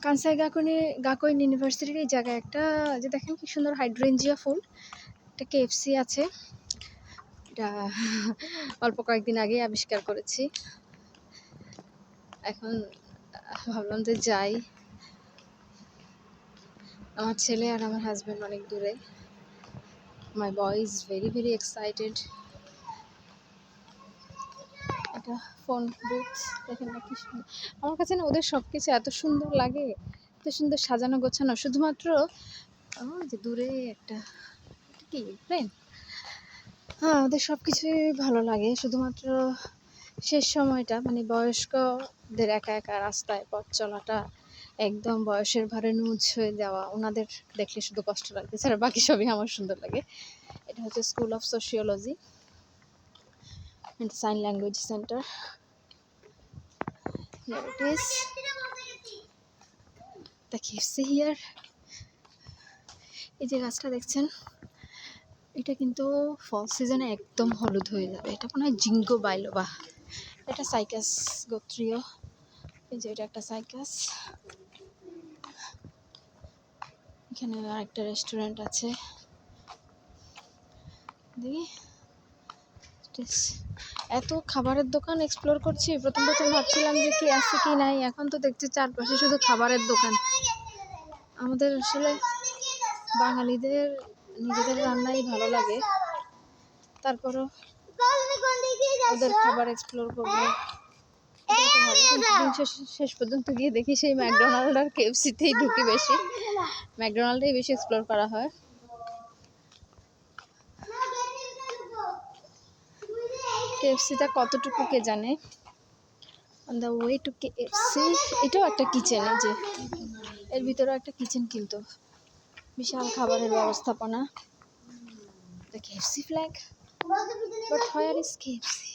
কানসাই গাকুইন ইউনিভার্সিটির এই জায়গায় একটা যে দেখেন কি সুন্দর হাইড্রেঞ্জিয়া ফুল, একটা কেএফসি আছে। এটা অল্প কয়েকদিন আগেই আবিষ্কার করেছি। এখন ভাবলাম যে যাই। আমার ছেলে আর আমার হাজব্যান্ড অনেক দূরে। My boy is very very excited. এটা ফোন বুথ দেখেন না কি সুন্দর। আমার কাছে না ওদের সব কিছু এত সুন্দর লাগে, এত সুন্দর সাজানো গোছানো। শুধুমাত্র যে দূরে একটা কি প্লেন, হ্যাঁ ওদের সব কিছুই ভালো লাগে। শুধুমাত্র শেষ সময়টা মানে বয়স্কদের একা একা রাস্তায় পথ চলাটা, একদম বয়সের ভারে নুজ হয়ে যাওয়া, ওনাদের দেখলে শুধু কষ্ট লাগে, এছাড়া বাকি সবই আমার সুন্দর লাগে। এটা হচ্ছে school of sociology and Sign Language Center. Here it is. The KFC here. এই যে গাছটা দেখছেন, এটা কিন্তু ফল সিজনে একদম হলুদ হয়ে যাবে। এটা মনে হয় জিঙ্গো বাইলোবা। এটা সাইকাস গোত্রীয়। এই যে এটা একটা সাইকাস। এখানে আরেকটা রেস্টুরেন্ট আছে। দেখি এত খাবারের দোকান এক্সপ্লোর করছি। প্রথম ভাবছিলাম যে কি আছে কি নাই, এখন তো দেখছি চারপাশে শুধু খাবারের দোকান। আমাদের আসলে বাঙালিদের নিজেদের রান্নাই ভালো লাগে, তারপরও ওদের খাবার এক্সপ্লোর করবো। শেষ পর্যন্ত গিয়ে দেখি সেই ম্যাকডোনাল্ড আর কেএফসিতেই ঢুকি বেশি। ম্যাকডোনাল্ডেই বেশি এক্সপ্লোর করা হয়। কেএফসিটা কতটুকু কে জানে। On the way to KFC এটাও একটা কিচেন। এই যে এর ভিতরেও একটা কিচেন, কিন্তু বিশাল খাবারের ব্যবস্থাপনা। The KFC flag, but where is KFC?